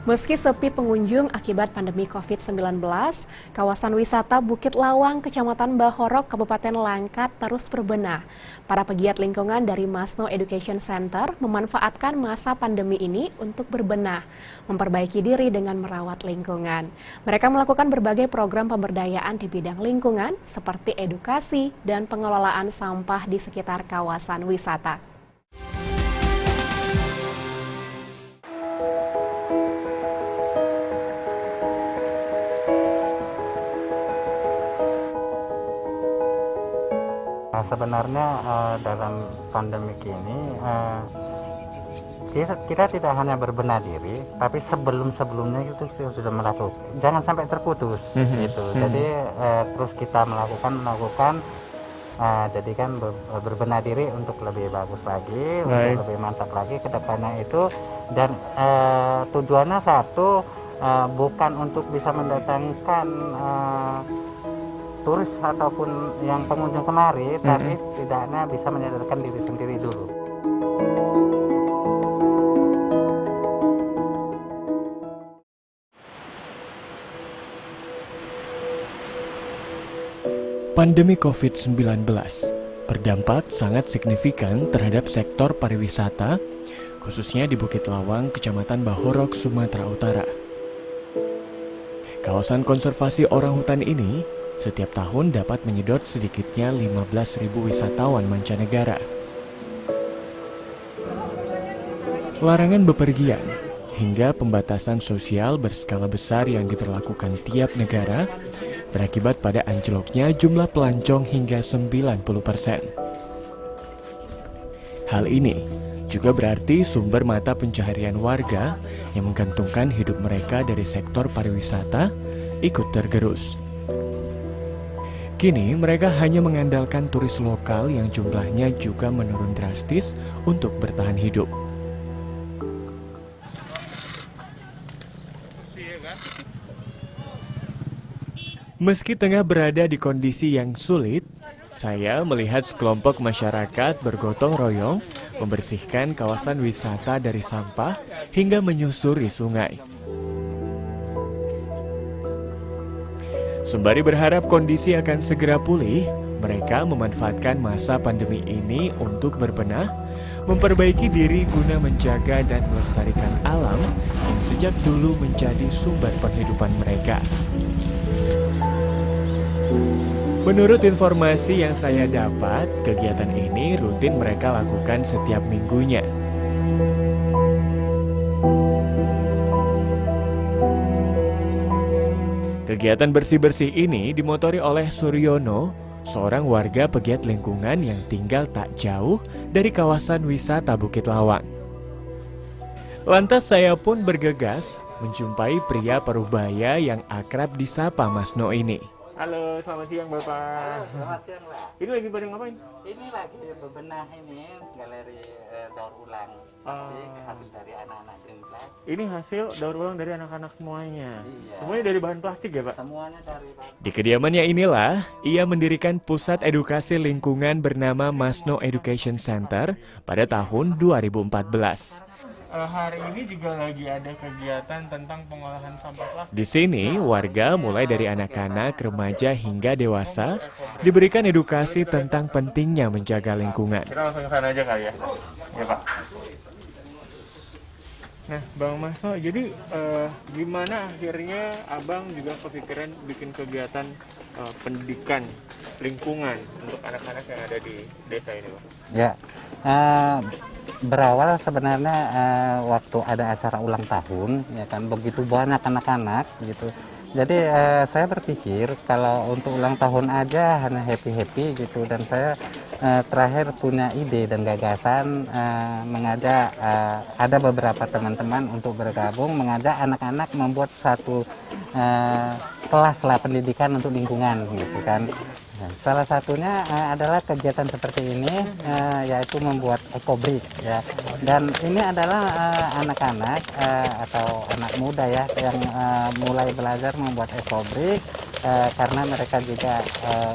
Meski sepi pengunjung akibat pandemi COVID-19, kawasan wisata Bukit Lawang, Kecamatan Bahorok, Kabupaten Langkat terus berbenah. Para pegiat lingkungan dari Masno Education Center memanfaatkan masa pandemi ini untuk berbenah, memperbaiki diri dengan merawat lingkungan. Mereka melakukan berbagai program pemberdayaan di bidang lingkungan seperti edukasi dan pengelolaan sampah di sekitar kawasan wisata. Sebenarnya dalam pandemi ini kita tidak hanya berbenah diri, tapi sebelumnya itu sudah melakukan. Jangan sampai terputus gitu. Jadi terus kita melakukan. Jadi kan berbenah diri untuk lebih bagus lagi, untuk lebih mantap lagi ke depannya itu. Dan tujuannya satu, bukan untuk bisa mendatangkan turis ataupun yang pengunjung kemari, tapi setidaknya bisa menyadarkan diri sendiri dulu. Pandemi COVID-19 berdampak sangat signifikan terhadap sektor pariwisata, khususnya di Bukit Lawang, Kecamatan Bahorok, Sumatera Utara. Kawasan konservasi orangutan ini setiap tahun dapat menyedot sedikitnya 15.000 wisatawan mancanegara. Larangan bepergian hingga pembatasan sosial berskala besar yang diberlakukan tiap negara berakibat pada anjloknya jumlah pelancong hingga 90%. Hal ini juga berarti sumber mata pencaharian warga yang menggantungkan hidup mereka dari sektor pariwisata ikut tergerus. Kini mereka hanya mengandalkan turis lokal yang jumlahnya juga menurun drastis untuk bertahan hidup. Meski tengah berada di kondisi yang sulit, saya melihat sekelompok masyarakat bergotong royong membersihkan kawasan wisata dari sampah hingga menyusuri sungai. Sembari berharap kondisi akan segera pulih, mereka memanfaatkan masa pandemi ini untuk berbenah, memperbaiki diri guna menjaga dan melestarikan alam yang sejak dulu menjadi sumber penghidupan mereka. Menurut informasi yang saya dapat, kegiatan ini rutin mereka lakukan setiap minggunya. Kegiatan bersih-bersih ini dimotori oleh Suryono, seorang warga pegiat lingkungan yang tinggal tak jauh dari kawasan wisata Bukit Lawang. Lantas saya pun bergegas menjumpai pria Parubaya yang akrab disapa Masno ini. Halo, selamat siang Bapak. Halo, selamat siang Pak. Ini lagi pada ngapain? Ini lagi bebenah ini galeri daur ulang. Hasil dari anak-anak Green Class. Ini hasil daur ulang dari anak-anak semuanya. Iya. Semuanya dari bahan plastik ya Pak? Semuanya dari Pak. Di kediamannya inilah ia mendirikan pusat edukasi lingkungan bernama Masno Education Center pada tahun 2014. Hari ini juga lagi ada kegiatan tentang pengolahan sampah plastik. Di sini, warga mulai dari anak-anak, remaja hingga dewasa diberikan edukasi tentang pentingnya menjaga lingkungan. Kita langsung ke sana aja kali ya? Ya Pak. Nah, Bang Masno, jadi gimana akhirnya Abang juga kepikiran bikin kegiatan pendidikan lingkungan untuk anak-anak yang ada di desa ini, Bang? Ya, berawal sebenarnya waktu ada acara ulang tahun, ya kan, begitu banyak anak-anak gitu. Jadi saya berpikir kalau untuk ulang tahun aja hanya happy-happy gitu, dan saya terakhir punya ide dan gagasan mengajak ada beberapa teman-teman untuk bergabung mengajak anak-anak membuat satu kelas lah pendidikan untuk lingkungan gitu kan. Salah satunya adalah kegiatan seperti ini, yaitu membuat ekobrik ya. Dan ini adalah anak-anak atau anak muda ya yang mulai belajar membuat ekobrik karena mereka juga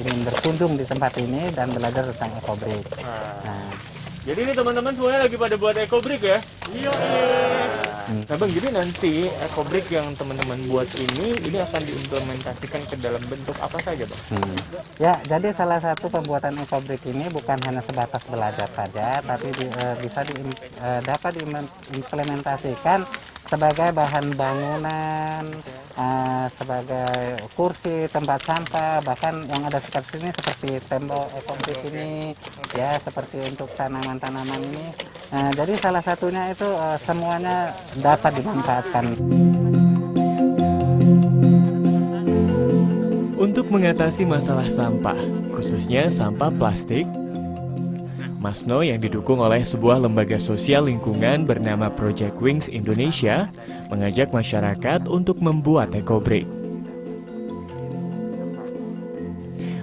ingin berkunjung di tempat ini dan belajar tentang ekobrik. Jadi ini teman-teman semuanya lagi pada buat ekobrik ya? Iya. Nah Bang, jadi nanti ekobrik yang teman-teman buat ini akan diimplementasikan ke dalam bentuk apa saja Bang? Ya, jadi salah satu pembuatan ekobrik ini bukan hanya sebatas belajar saja, tapi bisa dapat diimplementasikan sebagai bahan bangunan, sebagai kursi, tempat sampah, bahkan yang ada seperti ini seperti tembok ekobrik ini, ya seperti untuk tanaman-tanaman ini. Jadi salah satunya itu semuanya dapat dimanfaatkan. Untuk mengatasi masalah sampah, khususnya sampah plastik, Masno yang didukung oleh sebuah lembaga sosial lingkungan bernama Project Wings Indonesia mengajak masyarakat untuk membuat ekobrik.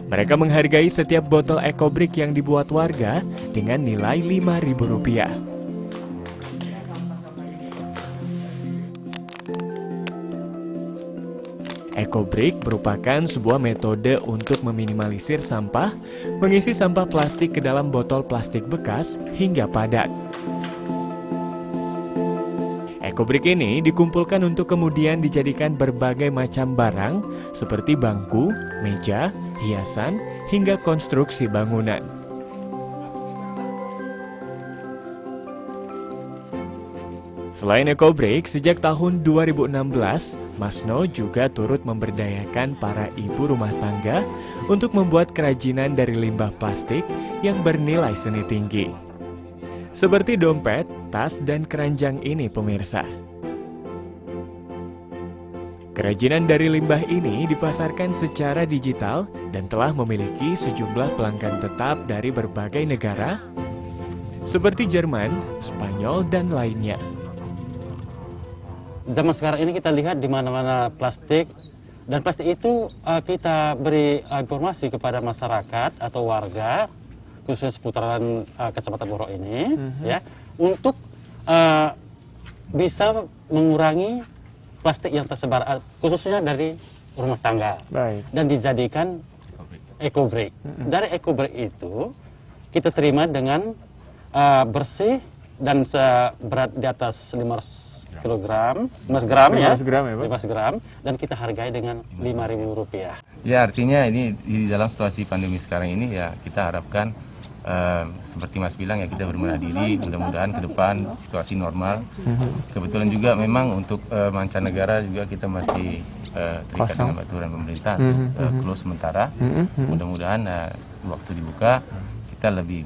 Mereka menghargai setiap botol ekobrik yang dibuat warga dengan nilai Rp5.000. Ekobrik merupakan sebuah metode untuk meminimalisir sampah, mengisi sampah plastik ke dalam botol plastik bekas hingga padat. Ekobrik ini dikumpulkan untuk kemudian dijadikan berbagai macam barang seperti bangku, meja, hiasan, hingga konstruksi bangunan. Selain ekobrik, sejak tahun 2016, Masno juga turut memberdayakan para ibu rumah tangga untuk membuat kerajinan dari limbah plastik yang bernilai seni tinggi. Seperti dompet, tas, dan keranjang ini pemirsa. Kerajinan dari limbah ini dipasarkan secara digital dan telah memiliki sejumlah pelanggan tetap dari berbagai negara seperti Jerman, Spanyol, dan lainnya. Zaman sekarang ini kita lihat di mana-mana plastik, dan plastik itu kita beri informasi kepada masyarakat atau warga khususnya seputaran Kecamatan Borok ini, ya, untuk bisa mengurangi plastik yang tersebar khususnya dari rumah tangga. Baik. Dan dijadikan ekobrik. Dari ekobrik itu kita terima dengan bersih dan seberat di atas 500 gram ya, 5 gram, dan kita hargai dengan Rp5.000. Ya, artinya ini di dalam situasi pandemi sekarang ini ya kita harapkan seperti Mas bilang ya kita berbenah diri, mudah-mudahan ke depan situasi normal. Kebetulan juga memang untuk mancanegara juga kita masih terikat dengan aturan pemerintah untuk close sementara. Mudah-mudahan waktu dibuka kita lebih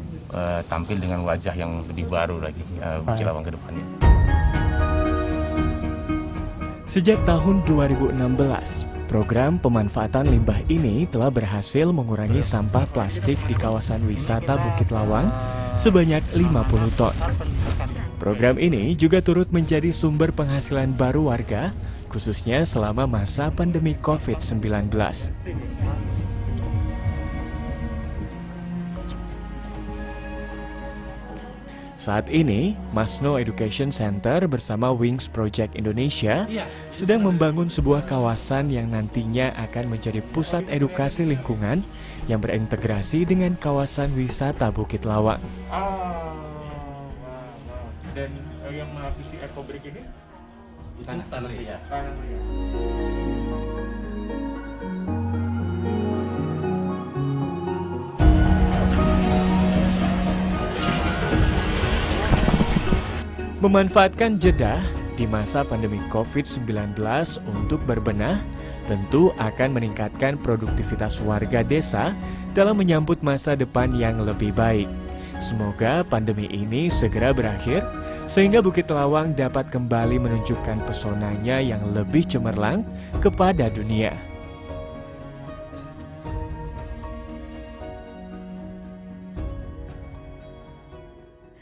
tampil dengan wajah yang lebih baru lagi Bukit Lawang ke depannya. Sejak tahun 2016, program pemanfaatan limbah ini telah berhasil mengurangi sampah plastik di kawasan wisata Bukit Lawang sebanyak 50 ton. Program ini juga turut menjadi sumber penghasilan baru warga, khususnya selama masa pandemi COVID-19. Saat ini, Masno Education Center bersama Wings Project Indonesia sedang membangun sebuah kawasan yang nantinya akan menjadi pusat edukasi lingkungan yang berintegrasi dengan kawasan wisata Bukit Lawang. Dan yang melapisi ekobrik ini? Tanah liat. Tanah liat. Memanfaatkan jeda di masa pandemi COVID-19 untuk berbenah tentu akan meningkatkan produktivitas warga desa dalam menyambut masa depan yang lebih baik. Semoga pandemi ini segera berakhir sehingga Bukit Lawang dapat kembali menunjukkan pesonanya yang lebih cemerlang kepada dunia.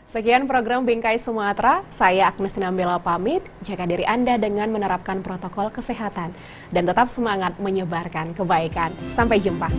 Sekian program Bingkai Sumatera, saya Agnes Nambela pamit, jaga diri Anda dengan menerapkan protokol kesehatan dan tetap semangat menyebarkan kebaikan. Sampai jumpa.